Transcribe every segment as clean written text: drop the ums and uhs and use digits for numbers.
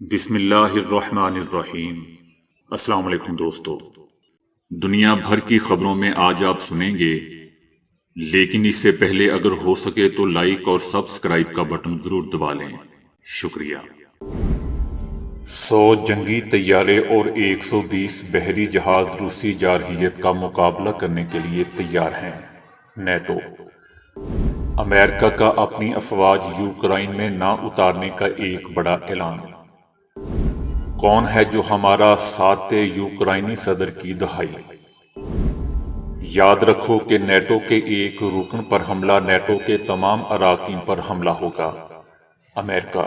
بسم اللہ الرحمن الرحیم۔ السلام علیکم دوستو، دنیا بھر کی خبروں میں آج آپ سنیں گے، لیکن اس سے پہلے اگر ہو سکے تو لائک اور سبسکرائب کا بٹن ضرور دبا لیں، شکریہ۔ 100 جنگی طیارے اور 120 بحری جہاز روسی جارحیت کا مقابلہ کرنے کے لیے تیار ہیں۔ نیٹو۔ امریکہ کا اپنی افواج یوکرائن میں نہ اتارنے کا ایک بڑا اعلان۔ کون ہے جو ہمارا ساتھ دے؟ یوکرائنی صدر کی دہائی۔ یاد رکھو کہ نیٹو کے ایک رکن پر حملہ نیٹو کے تمام اراکین پر حملہ ہوگا۔ امریکہ۔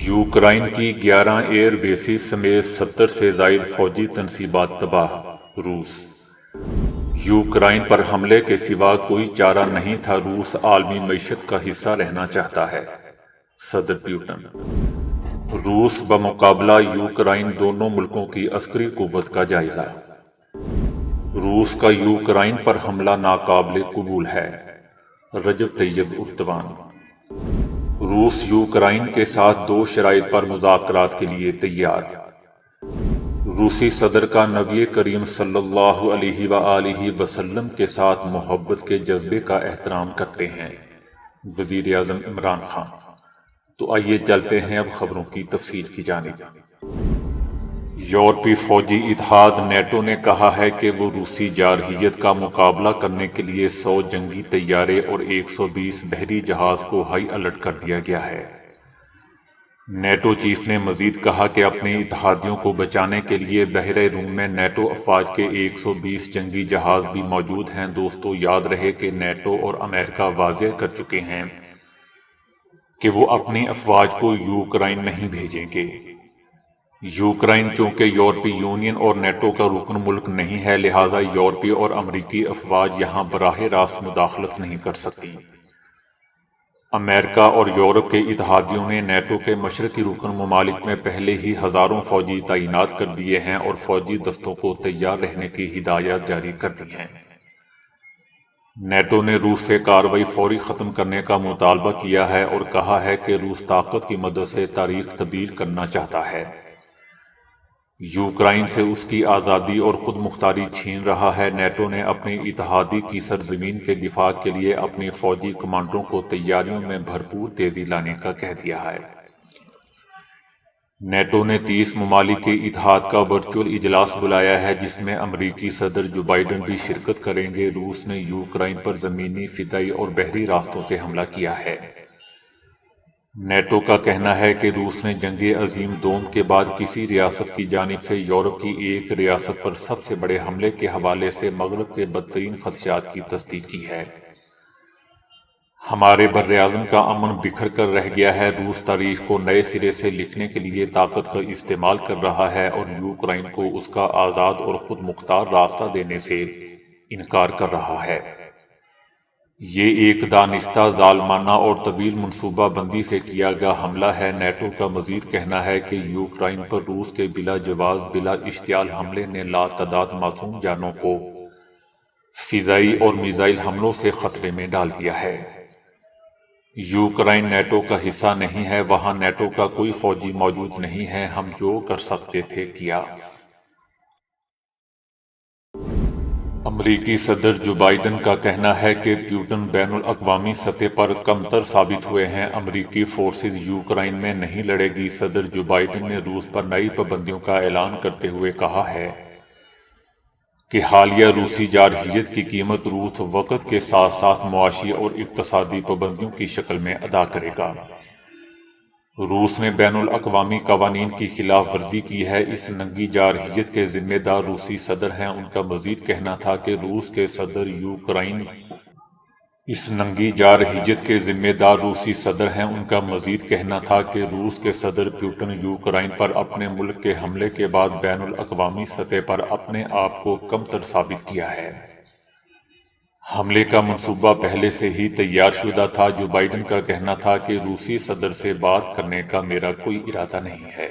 یوکرائن کی 11 ایئر بیسز سمیت 70 سے زائد فوجی تنصیبات تباہ۔ روس۔ یوکرائن پر حملے کے سوا کوئی چارہ نہیں تھا، روس عالمی معیشت کا حصہ رہنا چاہتا ہے۔ صدر پیوٹن۔ روس بمقابلہ یوکرائن دونوں ملکوں کی عسکری قوت کا جائزہ۔ روس کا یوکرائن پر حملہ ناقابل قبول ہے۔ رجب طیب اردوان۔ روس یوکرائن کے ساتھ 2 شرائط پر مذاکرات کے لیے تیار۔ روسی صدر کا نبی کریم صلی اللہ علیہ وآلہ وسلم کے ساتھ محبت کے جذبے کا احترام کرتے ہیں۔ وزیر اعظم عمران خان۔ تو آئیے چلتے ہیں اب خبروں کی تفصیل کی جانب۔ یورپی فوجی اتحاد نیٹو نے کہا ہے کہ وہ روسی جارحیت کا مقابلہ کرنے کے لیے 100 جنگی طیارے اور 120 بحری جہاز کو ہائی الرٹ کر دیا گیا ہے۔ نیٹو چیف نے مزید کہا کہ اپنے اتحادیوں کو بچانے کے لیے بحر روم میں نیٹو افواج کے 120 جنگی جہاز بھی موجود ہیں۔ دوستو، یاد رہے کہ نیٹو اور امریکہ واضح کر چکے ہیں کہ وہ اپنی افواج کو یوکرائن نہیں بھیجیں گے۔ یوکرائن چونکہ یورپی یونین اور نیٹو کا رکن ملک نہیں ہے، لہٰذا یورپی اور امریکی افواج یہاں براہ راست مداخلت نہیں کر سکتی۔ امریکہ اور یورپ کے اتحادیوں نے نیٹو کے مشرقی رکن ممالک میں پہلے ہی ہزاروں فوجی تعینات کر دیے ہیں اور فوجی دستوں کو تیار رہنے کی ہدایات جاری کر دی ہیں۔ نیٹو نے روس سے کارروائی فوری ختم کرنے کا مطالبہ کیا ہے اور کہا ہے کہ روس طاقت کی مدد سے تاریخ تبدیل کرنا چاہتا ہے۔ یوکرائن سے اس کی آزادی اور خود مختاری چھین رہا ہے۔ نیٹو نے اپنے اتحادی کی سرزمین کے دفاع کے لیے اپنے فوجی کمانڈروں کو تیاریوں میں بھرپور تیزی لانے کا کہہ دیا ہے۔ نیٹو نے 30 ممالک کے اتحاد کا ورچوئل اجلاس بلایا ہے، جس میں امریکی صدر جو بائیڈن بھی شرکت کریں گے۔ روس نے یوکرائن پر زمینی، فضائی اور بحری راستوں سے حملہ کیا ہے۔ نیٹو کا کہنا ہے کہ روس نے جنگ عظیم دوم کے بعد کسی ریاست کی جانب سے یورپ کی ایک ریاست پر سب سے بڑے حملے کے حوالے سے مغرب کے بدترین خدشات کی تصدیق کی ہے۔ ہمارے براعظم کا امن بکھر کر رہ گیا ہے۔ روس تاریخ کو نئے سرے سے لکھنے کے لیے طاقت کا استعمال کر رہا ہے اور یوکرائن کو اس کا آزاد اور خود مختار راستہ دینے سے انکار کر رہا ہے۔ یہ ایک دانستہ، ظالمانہ اور طویل منصوبہ بندی سے کیا گیا حملہ ہے۔ نیٹو کا مزید کہنا ہے کہ یوکرائن پر روس کے بلا جواز، بلا اشتعال حملے نے لاتعداد معصوم جانوں کو فضائی اور میزائل حملوں سے خطرے میں ڈال دیا ہے۔ یوکرائن نیٹو کا حصہ نہیں ہے، وہاں نیٹو کا کوئی فوجی موجود نہیں ہے، ہم جو کر سکتے تھے کیا۔ امریکی صدر جو بائیڈن کا کہنا ہے کہ پیوٹن بین الاقوامی سطح پر کمتر ثابت ہوئے ہیں، امریکی فورسز یوکرائن میں نہیں لڑے گی۔ صدر جو بائیڈن نے روس پر نئی پابندیوں کا اعلان کرتے ہوئے کہا ہے کہ حالیہ روسی جارحیت کی قیمت روس وقت کے ساتھ ساتھ معاشی اور اقتصادی پابندیوں کی شکل میں ادا کرے گا۔ روس نے بین الاقوامی قوانین کی خلاف ورزی کی ہے، اس ننگی جارحیت کے ذمہ دار روسی صدر ہیں۔ ان کا مزید کہنا تھا کہ روس کے صدر یوکرائن اس ننگی جارحیت کے ذمہ دار روسی صدر ہیں۔ ان کا مزید کہنا تھا کہ روس کے صدر پیوٹن یوکرائن پر اپنے ملک کے حملے کے بعد بین الاقوامی سطح پر اپنے آپ کو کمتر ثابت کیا ہے۔ حملے کا منصوبہ پہلے سے ہی تیار شدہ تھا۔ جو بائیڈن کا کہنا تھا کہ روسی صدر سے بات کرنے کا میرا کوئی ارادہ نہیں ہے۔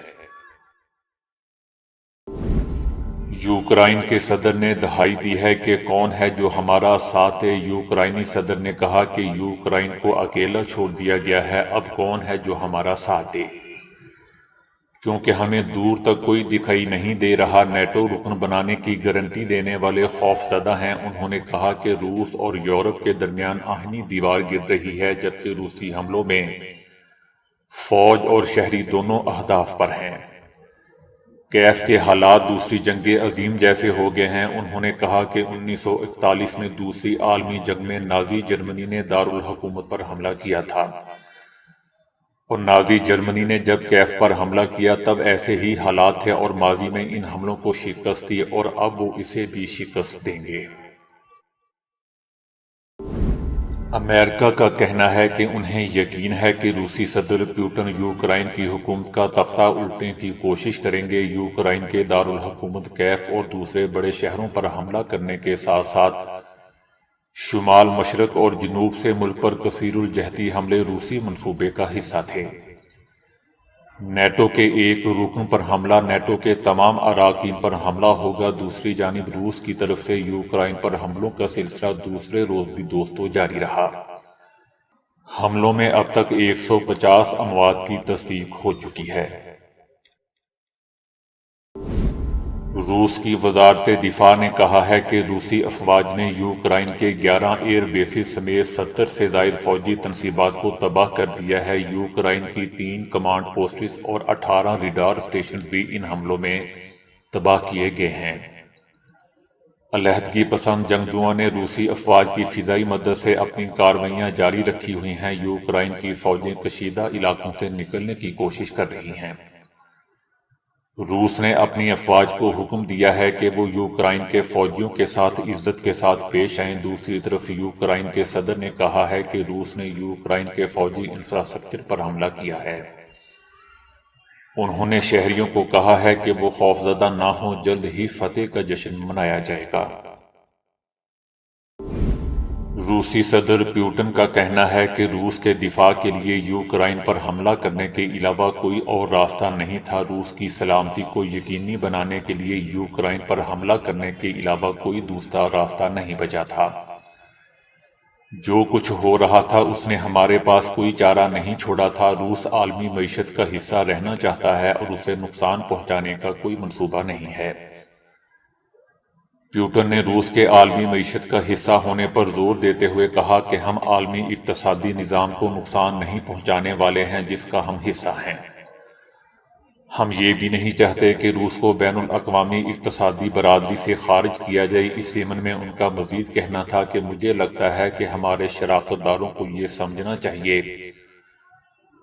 یوکرائن کے صدر نے دہائی دی ہے کہ کون ہے جو ہمارا ساتھ ہے۔ یوکرائنی صدر نے کہا کہ یوکرائن کو اکیلا چھوڑ دیا گیا ہے، اب کون ہے جو ہمارا ساتھ دے۔ کیونکہ ہمیں دور تک کوئی دکھائی نہیں دے رہا۔ نیٹو رکن بنانے کی گارنٹی دینے والے خوف زدہ ہیں۔ انہوں نے کہا کہ روس اور یورپ کے درمیان آہنی دیوار گر رہی ہے، جبکہ روسی حملوں میں فوج اور شہری دونوں اہداف پر ہیں۔ کیف کے حالات دوسری جنگ عظیم جیسے ہو گئے ہیں۔ انہوں نے کہا کہ 1941 میں دوسری عالمی جنگ میں نازی جرمنی نے دارالحکومت پر حملہ کیا تھا، اور نازی جرمنی نے جب کیف پر حملہ کیا تب ایسے ہی حالات تھے، اور ماضی میں ان حملوں کو شکست دی اور اب وہ اسے بھی شکست دیں گے۔ امریکہ کا کہنا ہے کہ انہیں یقین ہے کہ روسی صدر پوٹن یوکرائن کی حکومت کا تختہ الٹنے کی کوشش کریں گے۔ یوکرائن کے دارالحکومت کیف اور دوسرے بڑے شہروں پر حملہ کرنے کے ساتھ ساتھ شمال مشرق اور جنوب سے ملک پر کثیر الجہتی حملے روسی منصوبے کا حصہ تھے۔ نیٹو کے ایک رکن پر حملہ نیٹو کے تمام اراکین پر حملہ ہوگا۔ دوسری جانب روس کی طرف سے یوکرائن پر حملوں کا سلسلہ دوسرے روز بھی دوستوں جاری رہا۔ حملوں میں اب تک 150 اموات کی تصدیق ہو چکی ہے۔ روس کی وزارت دفاع نے کہا ہے کہ روسی افواج نے یوکرائن کے 11 ایئر بیسز سمیت 70 سے زائد فوجی تنصیبات کو تباہ کر دیا ہے۔ یوکرائن کی 3 کمانڈ پوسٹس اور 18 ریڈار اسٹیشن بھی ان حملوں میں تباہ کیے گئے ہیں۔ علیحدگی پسند جنگجوؤں نے روسی افواج کی فضائی مدد سے اپنی کارروائیاں جاری رکھی ہوئی ہیں۔ یوکرائن کی فوجیں کشیدہ علاقوں سے نکلنے کی کوشش کر رہی ہیں۔ روس نے اپنی افواج کو حکم دیا ہے کہ وہ یوکرائن کے فوجیوں کے ساتھ عزت کے ساتھ پیش آئیں۔ دوسری طرف یوکرائن کے صدر نے کہا ہے کہ روس نے یوکرائن کے فوجی انفراسٹرکچر پر حملہ کیا ہے۔ انہوں نے شہریوں کو کہا ہے کہ وہ خوفزدہ نہ ہوں، جلد ہی فتح کا جشن منایا جائے گا۔ روسی صدر پیوٹن کا کہنا ہے کہ روس کے دفاع کے لیے یوکرائن پر حملہ کرنے کے علاوہ کوئی اور راستہ نہیں تھا۔ روس کی سلامتی کو یقینی بنانے کے لیے یوکرائن پر حملہ کرنے کے علاوہ کوئی دوسرا راستہ نہیں بچا تھا۔ جو کچھ ہو رہا تھا اس نے ہمارے پاس کوئی چارہ نہیں چھوڑا تھا۔ روس عالمی معیشت کا حصہ رہنا چاہتا ہے اور اسے نقصان پہنچانے کا کوئی منصوبہ نہیں ہے۔ پیوٹن نے روس کے عالمی معیشت کا حصہ ہونے پر زور دیتے ہوئے کہا کہ ہم عالمی اقتصادی نظام کو نقصان نہیں پہنچانے والے ہیں جس کا ہم حصہ ہیں۔ ہم یہ بھی نہیں چاہتے کہ روس کو بین الاقوامی اقتصادی برادری سے خارج کیا جائے۔ اس ضمن میں ان کا مزید کہنا تھا کہ مجھے لگتا ہے کہ ہمارے شراکت داروں کو یہ سمجھنا چاہیے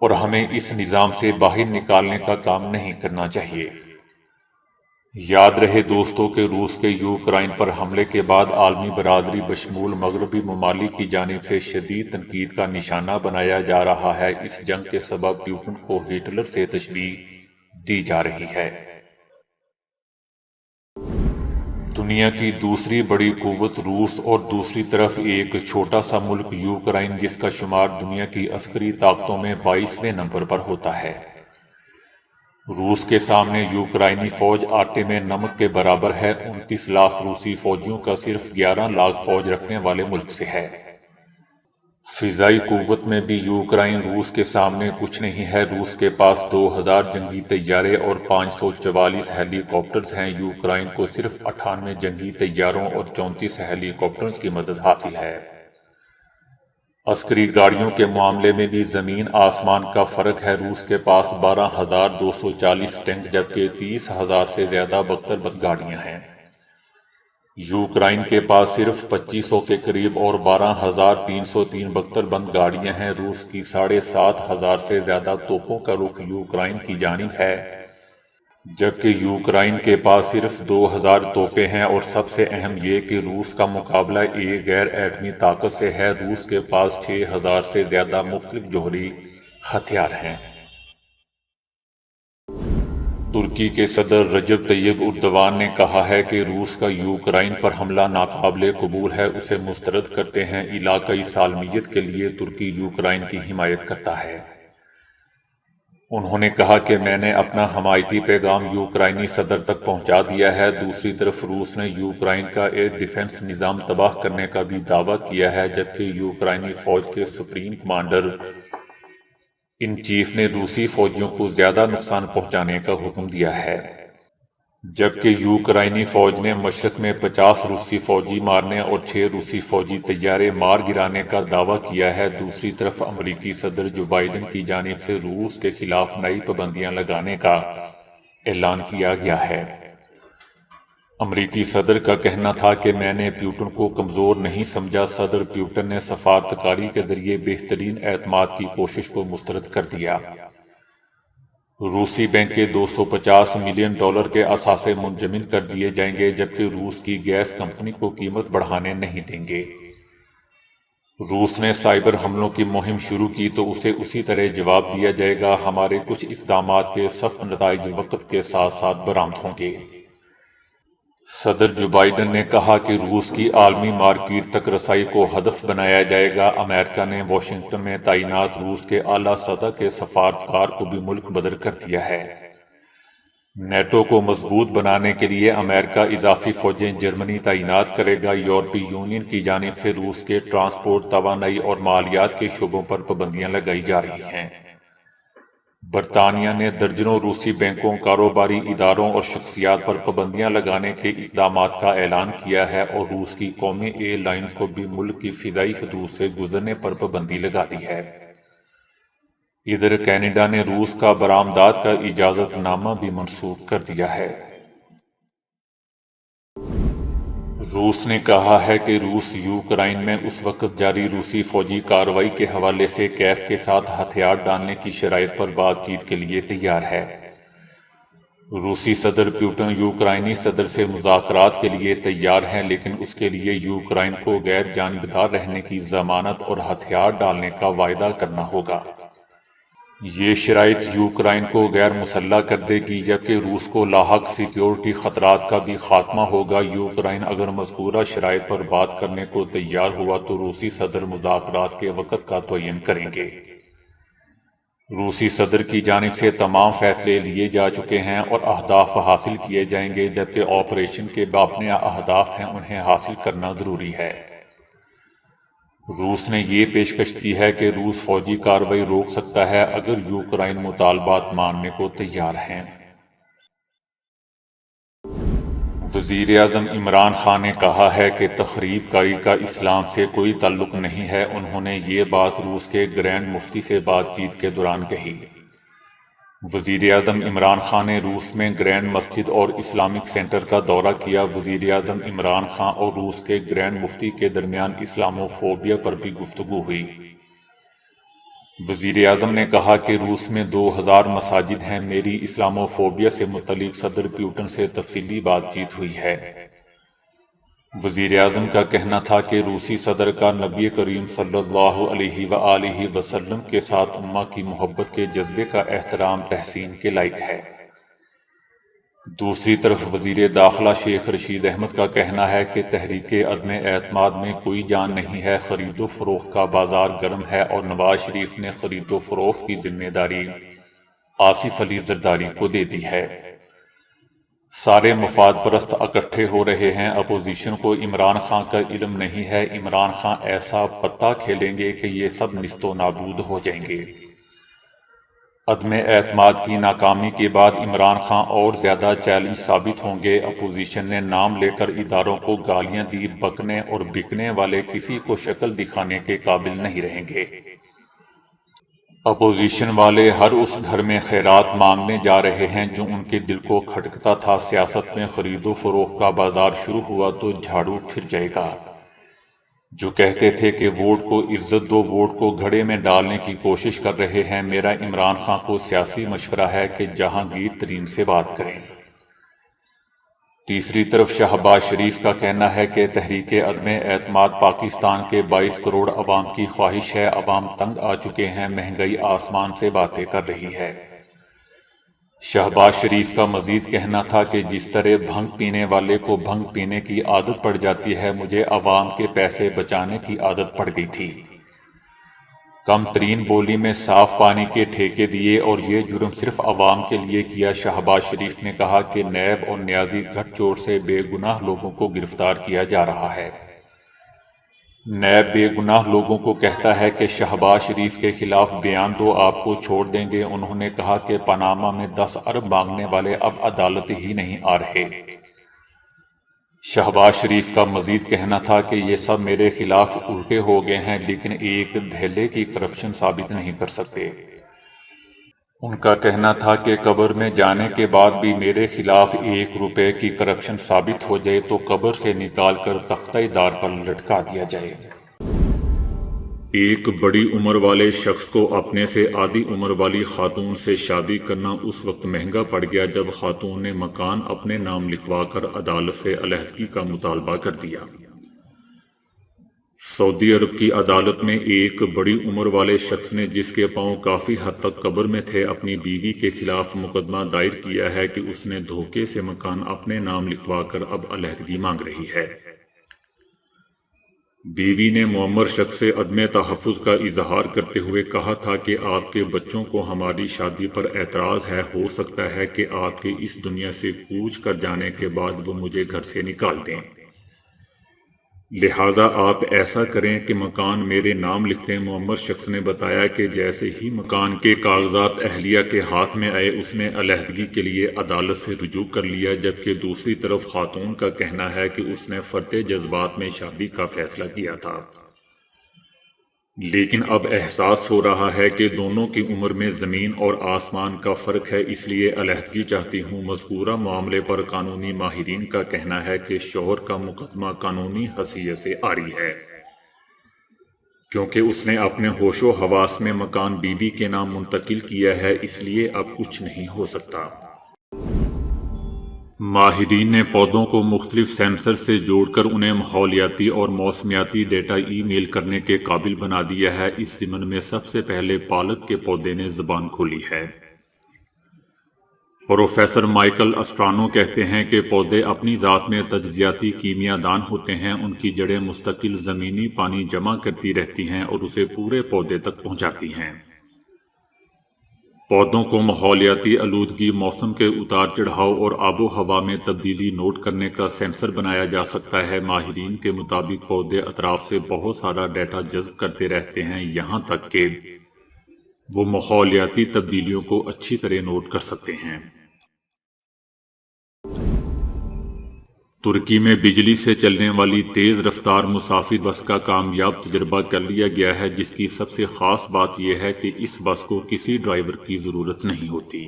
اور ہمیں اس نظام سے باہر نکالنے کا کام نہیں کرنا چاہیے۔ یاد رہے دوستو کہ روس کے یوکرائن پر حملے کے بعد عالمی برادری بشمول مغربی ممالک کی جانب سے شدید تنقید کا نشانہ بنایا جا رہا ہے۔ اس جنگ کے سبب پیوٹن کو ہٹلر سے تشبیہ دی جا رہی ہے۔ دنیا کی دوسری بڑی قوت روس اور دوسری طرف ایک چھوٹا سا ملک یوکرائن جس کا شمار دنیا کی عسکری طاقتوں میں 22ویں نمبر پر ہوتا ہے۔ روس کے سامنے یوکرائنی فوج آٹے میں نمک کے برابر ہے۔ 29 لاکھ روسی فوجیوں کا صرف 11 لاکھ فوج رکھنے والے ملک سے ہے۔ فضائی قوت میں بھی یوکرائن روس کے سامنے کچھ نہیں ہے۔ روس کے پاس 2000 جنگی طیارے اور 544 ہیلی کاپٹرز ہیں۔ یوکرائن کو صرف 98 جنگی طیاروں اور 34 ہیلی کاپٹرز کی مدد حاصل ہے۔ عسکری گاڑیوں کے معاملے میں بھی زمین آسمان کا فرق ہے۔ روس کے پاس 12,240 ٹینک جبکہ 30,000 سے زیادہ بختر بند گاڑیاں ہیں۔ یوکرائن کے پاس صرف 2500 کے قریب اور 12,303 بختر بند گاڑیاں ہیں۔ روس کی 7,500 سے زیادہ توپوں کا رخ یوکرائن کی جانب ہے جبکہ یوکرائن کے پاس صرف 2,000 توپیں ہیں، اور سب سے اہم یہ کہ روس کا مقابلہ ایک غیر ایٹمی طاقت سے ہے۔ روس کے پاس 6,000 سے زیادہ مختلف جوہری ہتھیار ہیں۔ ترکی کے صدر رجب طیب اردوان نے کہا ہے کہ روس کا یوکرائن پر حملہ ناقابل قبول ہے، اسے مسترد کرتے ہیں۔ علاقائی سالمیت کے لیے ترکی یوکرائن کی حمایت کرتا ہے۔ انہوں نے کہا کہ میں نے اپنا حمایتی پیغام یوکرائنی صدر تک پہنچا دیا ہے۔ دوسری طرف روس نے یوکرائن کا ایئر ڈیفنس نظام تباہ کرنے کا بھی دعویٰ کیا ہے جبکہ یوکرائنی فوج کے سپریم کمانڈر ان چیف نے روسی فوجیوں کو زیادہ نقصان پہنچانے کا حکم دیا ہے، جبکہ یوکرائنی فوج نے مشرق میں 50 روسی فوجی مارنے اور 6 روسی فوجی طیارے مار گرانے کا دعویٰ کیا ہے۔ دوسری طرف امریکی صدر جو بائیڈن کی جانب سے روس کے خلاف نئی پابندیاں لگانے کا اعلان کیا گیا ہے۔ امریکی صدر کا کہنا تھا کہ میں نے پیوٹن کو کمزور نہیں سمجھا۔ صدر پیوٹن نے سفارتکاری کے ذریعے بہترین اعتماد کی کوشش کو مسترد کر دیا۔ روسی بینک کے $250 ملین کے اثاثے منجمد کر دیے جائیں گے، جبکہ روس کی گیس کمپنی کو قیمت بڑھانے نہیں دیں گے۔ روس نے سائبر حملوں کی مہم شروع کی تو اسے اسی طرح جواب دیا جائے گا۔ ہمارے کچھ اقدامات کے سخت نتائج وقت کے ساتھ ساتھ برآمد ہوں گے۔ صدر جو بائیڈن نے کہا کہ روس کی عالمی مارکیٹ تک رسائی کو ہدف بنایا جائے گا۔ امریکہ نے واشنگٹن میں تعینات روس کے اعلیٰ سطح کے سفارتکار کو بھی ملک بدر کر دیا ہے۔ نیٹو کو مضبوط بنانے کے لیے امریکہ اضافی فوجیں جرمنی تعینات کرے گا۔ یورپی یونین کی جانب سے روس کے ٹرانسپورٹ، توانائی اور مالیات کے شعبوں پر پابندیاں لگائی جا رہی ہیں۔ برطانیہ نے درجنوں روسی بینکوں، کاروباری اداروں اور شخصیات پر پابندیاں لگانے کے اقدامات کا اعلان کیا ہے اور روس کی قومی ایئر لائنز کو بھی ملک کی فضائی حدود سے گزرنے پر پابندی لگا دی ہے۔ ادھر کینیڈا نے روس کا برآمدات کا اجازت نامہ بھی منسوخ کر دیا ہے۔ روس نے کہا ہے کہ روس یوکرائن میں اس وقت جاری روسی فوجی کارروائی کے حوالے سے کیف کے ساتھ ہتھیار ڈالنے کی شرائط پر بات چیت کے لیے تیار ہے۔ روسی صدر پیوٹن یوکرائنی صدر سے مذاکرات کے لیے تیار ہیں، لیکن اس کے لیے یوکرائن کو غیر جانبدار رہنے کی ضمانت اور ہتھیار ڈالنے کا وعدہ کرنا ہوگا۔ یہ شرائط یوکرائن کو غیر مسلح کر دے گی، جبکہ روس کو لاحق سیکیورٹی خطرات کا بھی خاتمہ ہوگا۔ یوکرائن اگر مذکورہ شرائط پر بات کرنے کو تیار ہوا تو روسی صدر مذاکرات کے وقت کا تعین کریں گے۔ روسی صدر کی جانب سے تمام فیصلے لیے جا چکے ہیں اور اہداف حاصل کیے جائیں گے، جبکہ آپریشن کے اپنے اہداف ہیں، انہیں حاصل کرنا ضروری ہے۔ روس نے یہ پیشکش کی ہے کہ روس فوجی کارروائی روک سکتا ہے اگر یوکرائن مطالبات ماننے کو تیار ہیں۔ وزیر اعظم عمران خان نے کہا ہے کہ تخریب کاری کا اسلام سے کوئی تعلق نہیں ہے۔ انہوں نے یہ بات روس کے گرینڈ مفتی سے بات چیت کے دوران کہی۔ وزیر اعظم عمران خان نے روس میں گرینڈ مسجد اور اسلامک سینٹر کا دورہ کیا۔ وزیر اعظم عمران خان اور روس کے گرینڈ مفتی کے درمیان اسلامو فوبیا پر بھی گفتگو ہوئی۔ وزیر اعظم نے کہا کہ روس میں 2000 مساجد ہیں۔ میری اسلامو فوبیا سے متعلق صدر پیوٹن سے تفصیلی بات چیت ہوئی ہے۔ وزیر اعظم کا کہنا تھا کہ روسی صدر کا نبی کریم صلی اللہ علیہ وآلہ وسلم کے ساتھ امہ کی محبت کے جذبے کا احترام تحسین کے لائق ہے۔ دوسری طرف وزیر داخلہ شیخ رشید احمد کا کہنا ہے کہ تحریک عدم اعتماد میں کوئی جان نہیں ہے، خرید و فروخت کا بازار گرم ہے اور نواز شریف نے خرید و فروخت کی ذمہ داری آصف علی زرداری کو دے دی ہے۔ سارے مفاد پرست اکٹھے ہو رہے ہیں۔ اپوزیشن کو عمران خان کا علم نہیں ہے۔ عمران خان ایسا پتہ کھیلیں گے کہ یہ سب نیست و نابود ہو جائیں گے۔ عدم اعتماد کی ناکامی کے بعد عمران خان اور زیادہ چیلنج ثابت ہوں گے۔ اپوزیشن نے نام لے کر اداروں کو گالیاں دی، بکنے اور بکنے والے کسی کو شکل دکھانے کے قابل نہیں رہیں گے۔ اپوزیشن والے ہر اس گھر میں خیرات مانگنے جا رہے ہیں جو ان کے دل کو کھٹکتا تھا۔ سیاست میں خرید و فروخت کا بازار شروع ہوا تو جھاڑو پھر جائے گا۔ جو کہتے تھے کہ ووٹ کو عزت دو، ووٹ کو گھڑے میں ڈالنے کی کوشش کر رہے ہیں۔ میرا عمران خان کو سیاسی مشورہ ہے کہ جہانگیر ترین سے بات کریں۔ تیسری طرف شہباز شریف کا کہنا ہے کہ تحریک عدم اعتماد پاکستان کے 22 کروڑ عوام کی خواہش ہے۔ عوام تنگ آ چکے ہیں، مہنگائی آسمان سے باتیں کر رہی ہے۔ شہباز شریف کا مزید کہنا تھا کہ جس طرح بھنگ پینے والے کو بھنگ پینے کی عادت پڑ جاتی ہے، مجھے عوام کے پیسے بچانے کی عادت پڑ گئی تھی۔ کم ترین بولی میں صاف پانی کے ٹھیکے دیے اور یہ جرم صرف عوام کے لیے کیا۔ شہباز شریف نے کہا کہ نیب اور نیازی گٹھ چوٹ سے بے گناہ لوگوں کو گرفتار کیا جا رہا ہے۔ نیب بے گناہ لوگوں کو کہتا ہے کہ شہباز شریف کے خلاف بیان دو، آپ کو چھوڑ دیں گے۔ انہوں نے کہا کہ پاناما میں 10 ارب مانگنے والے اب عدالت ہی نہیں آ رہے۔ شہباز شریف کا مزید کہنا تھا کہ یہ سب میرے خلاف الٹے ہو گئے ہیں، لیکن ایک دھیلے کی کرپشن ثابت نہیں کر سکتے۔ ان کا کہنا تھا کہ قبر میں جانے کے بعد بھی میرے خلاف 1 روپے کی کرپشن ثابت ہو جائے تو قبر سے نکال کر تختہ دار پر لٹکا دیا جائے۔ ایک بڑی عمر والے شخص کو اپنے سے آدھی عمر والی خاتون سے شادی کرنا اس وقت مہنگا پڑ گیا جب خاتون نے مکان اپنے نام لکھوا کر عدالت سے علیحدگی کا مطالبہ کر دیا۔ سعودی عرب کی عدالت میں ایک بڑی عمر والے شخص نے، جس کے پاؤں کافی حد تک قبر میں تھے، اپنی بیوی کے خلاف مقدمہ دائر کیا ہے کہ اس نے دھوکے سے مکان اپنے نام لکھوا کر اب علیحدگی مانگ رہی ہے۔ بیوی نے معمر شخص سے عدم تحفظ کا اظہار کرتے ہوئے کہا تھا کہ آپ کے بچوں کو ہماری شادی پر اعتراض ہے، ہو سکتا ہے کہ آپ کے اس دنیا سے کوچ کر جانے کے بعد وہ مجھے گھر سے نکال دیں، لہذا آپ ایسا کریں کہ مکان میرے نام لکھ دیں۔ معمر شخص نے بتایا کہ جیسے ہی مکان کے کاغذات اہلیہ کے ہاتھ میں آئے، اس نے علیحدگی کے لیے عدالت سے رجوع کر لیا، جبکہ دوسری طرف خاتون کا کہنا ہے کہ اس نے فرط جذبات میں شادی کا فیصلہ کیا تھا، لیکن اب احساس ہو رہا ہے کہ دونوں کی عمر میں زمین اور آسمان کا فرق ہے، اس لیے علیحدگی چاہتی ہوں۔ مذکورہ معاملے پر قانونی ماہرین کا کہنا ہے کہ شوہر کا مقدمہ قانونی حیثیت سے عاری ہے، کیونکہ اس نے اپنے ہوش و حواس میں مکان بیوی کے نام منتقل کیا ہے، اس لیے اب کچھ نہیں ہو سکتا۔ ماہرین نے پودوں کو مختلف سینسر سے جوڑ کر انہیں ماحولیاتی اور موسمیاتی ڈیٹا ای میل کرنے کے قابل بنا دیا ہے۔ اس ضمن میں سب سے پہلے پالک کے پودے نے زبان کھولی ہے۔ پروفیسر مائیکل اسپرانو کہتے ہیں کہ پودے اپنی ذات میں تجزیاتی کیمیا دان ہوتے ہیں، ان کی جڑیں مستقل زمینی پانی جمع کرتی رہتی ہیں اور اسے پورے پودے تک پہنچاتی ہیں۔ پودوں کو ماحولیاتی آلودگی، موسم کے اتار چڑھاؤ اور آب و ہوا میں تبدیلی نوٹ کرنے کا سینسر بنایا جا سکتا ہے۔ ماہرین کے مطابق پودے اطراف سے بہت سارا ڈیٹا جذب کرتے رہتے ہیں، یہاں تک کہ وہ ماحولیاتی تبدیلیوں کو اچھی طرح نوٹ کر سکتے ہیں۔ ترکی میں بجلی سے چلنے والی تیز رفتار مسافر بس کا کامیاب تجربہ کر لیا گیا ہے، جس کی سب سے خاص بات یہ ہے کہ اس بس کو کسی ڈرائیور کی ضرورت نہیں ہوتی۔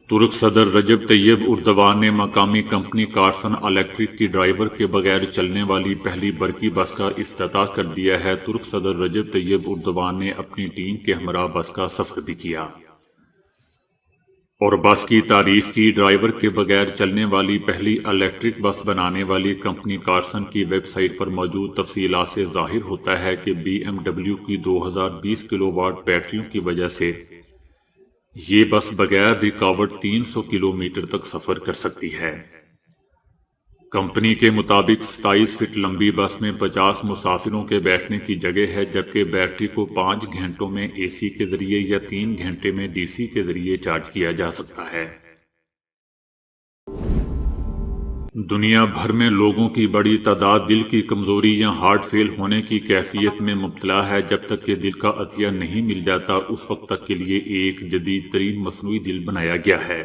ترک صدر رجب طیب اردوان نے مقامی کمپنی کارسن الیکٹرک کی ڈرائیور کے بغیر چلنے والی پہلی برقی بس کا افتتاح کر دیا ہے۔ ترک صدر رجب طیب اردوان نے اپنی ٹیم کے ہمراہ بس کا سفر بھی کیا اور بس کی تعریف کی۔ ڈرائیور کے بغیر چلنے والی پہلی الیکٹرک بس بنانے والی کمپنی کارسن کی ویب سائٹ پر موجود تفصیلات سے ظاہر ہوتا ہے کہ بی ایم ڈبلیو کی 2020 کلو واٹ بیٹریوں کی وجہ سے یہ بس بغیر رکاوٹ 300 کلومیٹر تک سفر کر سکتی ہے۔ کمپنی کے مطابق 27 فٹ لمبی بس میں 50 مسافروں کے بیٹھنے کی جگہ ہے، جبکہ بیٹری کو 5 گھنٹوں میں اے سی کے ذریعے یا 3 گھنٹے میں ڈی سی کے ذریعے چارج کیا جا سکتا ہے۔ دنیا بھر میں لوگوں کی بڑی تعداد دل کی کمزوری یا ہارٹ فیل ہونے کی کیفیت میں مبتلا ہے۔ جب تک کہ دل کا عطیہ نہیں مل جاتا، اس وقت تک کے لیے ایک جدید ترین مصنوعی دل بنایا گیا ہے،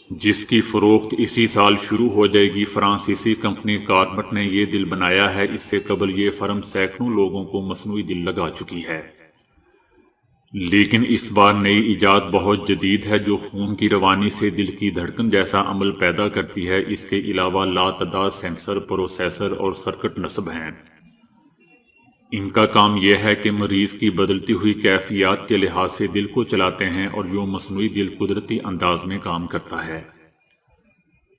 جس کی فروخت اسی سال شروع ہو جائے گی۔ فرانسیسی کمپنی کارمٹ نے یہ دل بنایا ہے، اس سے قبل یہ فرم سینکڑوں لوگوں کو مصنوعی دل لگا چکی ہے، لیکن اس بار نئی ایجاد بہت جدید ہے جو خون کی روانی سے دل کی دھڑکن جیسا عمل پیدا کرتی ہے۔ اس کے علاوہ لاتعداد سینسر، پروسیسر اور سرکٹ نصب ہیں۔ ان کا کام یہ ہے کہ مریض کی بدلتی ہوئی کیفیات کے لحاظ سے دل کو چلاتے ہیں اور یوں مصنوعی دل قدرتی انداز میں کام کرتا ہے۔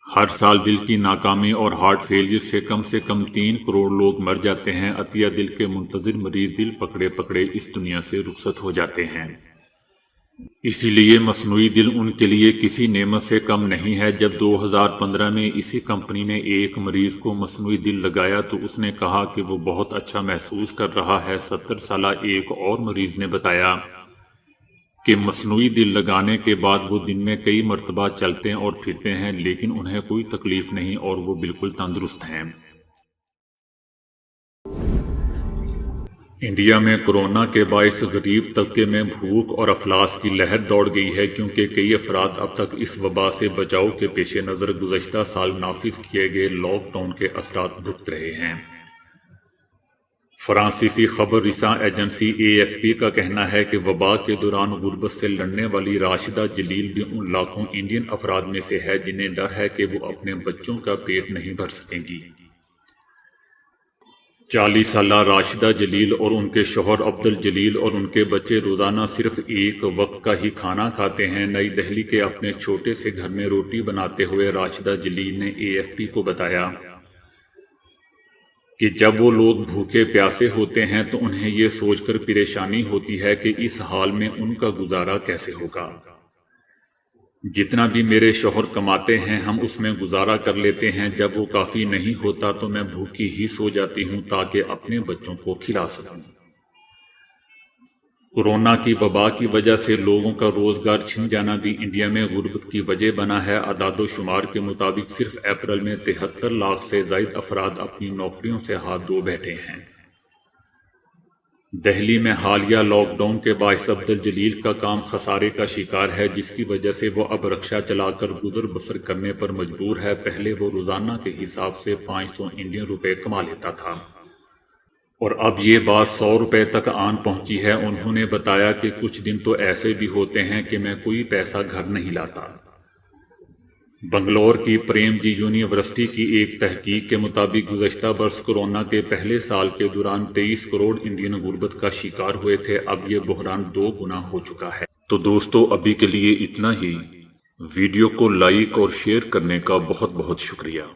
ہر سال دل کی ناکامی اور ہارٹ فیلئر سے کم 3 کروڑ لوگ مر جاتے ہیں۔ عطیہ دل کے منتظر مریض دل پکڑے پکڑے اس دنیا سے رخصت ہو جاتے ہیں، اسی لیے مصنوعی دل ان کے لیے کسی نعمت سے کم نہیں ہے۔ جب 2015 میں اسی کمپنی نے ایک مریض کو مصنوعی دل لگایا تو اس نے کہا کہ وہ بہت اچھا محسوس کر رہا ہے۔ 70 سالہ ایک اور مریض نے بتایا کہ مصنوعی دل لگانے کے بعد وہ دن میں کئی مرتبہ چلتے اور پھرتے ہیں، لیکن انہیں کوئی تکلیف نہیں اور وہ بالکل تندرست ہیں۔ انڈیا میں کورونا کے باعث غریب طبقے میں بھوک اور افلاس کی لہر دوڑ گئی ہے کیونکہ کئی افراد اب تک اس وبا سے بچاؤ کے پیش نظر گزشتہ سال نافذ کیے گئے لاک ڈاؤن کے اثرات بھگت رہے ہیں۔ فرانسیسی خبر رساں ایجنسی AFP کا کہنا ہے کہ وبا کے دوران غربت سے لڑنے والی راشدہ جلیل بھی ان لاکھوں انڈین افراد میں سے ہے جنہیں ڈر ہے کہ وہ اپنے بچوں کا پیٹ نہیں بھر سکیں گی۔ 40 سالہ راشدہ جلیل اور ان کے شوہر عبدالجلیل اور ان کے بچے روزانہ صرف ایک وقت کا ہی کھانا کھاتے ہیں۔ نئی دہلی کے اپنے چھوٹے سے گھر میں روٹی بناتے ہوئے راشدہ جلیل نے AFP کو بتایا کہ جب وہ لوگ بھوکے پیاسے ہوتے ہیں تو انہیں یہ سوچ کر پریشانی ہوتی ہے کہ اس حال میں ان کا گزارا کیسے ہوگا۔ جتنا بھی میرے شوہر کماتے ہیں ہم اس میں گزارا کر لیتے ہیں، جب وہ کافی نہیں ہوتا تو میں بھوکی ہی سو جاتی ہوں تاکہ اپنے بچوں کو کھلا سکوں۔ کورونا کی وبا کی وجہ سے لوگوں کا روزگار چھن جانا بھی انڈیا میں غربت کی وجہ بنا ہے۔ اعداد و شمار کے مطابق صرف اپریل میں 73 لاکھ سے زائد افراد اپنی نوکریوں سے ہاتھ دھو بیٹھے ہیں۔ دہلی میں حالیہ لاک ڈاؤن کے باعث عبدالجلیل کا کام خسارے کا شکار ہے، جس کی وجہ سے وہ اب رکشہ چلا کر گزر بسر کرنے پر مجبور ہے۔ پہلے وہ روزانہ کے حساب سے 500 انڈین روپے کما لیتا تھا اور اب یہ بات 100 روپے تک آن پہنچی ہے۔ انہوں نے بتایا کہ کچھ دن تو ایسے بھی ہوتے ہیں کہ میں کوئی پیسہ گھر نہیں لاتا۔ بنگلور کی پریم جی یونیورسٹی کی ایک تحقیق کے مطابق گزشتہ برس کورونا کے پہلے سال کے دوران 23 کروڑ انڈین غربت کا شکار ہوئے تھے۔ اب یہ بحران 2 گنا ہو چکا ہے۔ تو دوستو ابھی کے لیے اتنا ہی۔ ویڈیو کو لائک اور شیئر کرنے کا بہت بہت شکریہ۔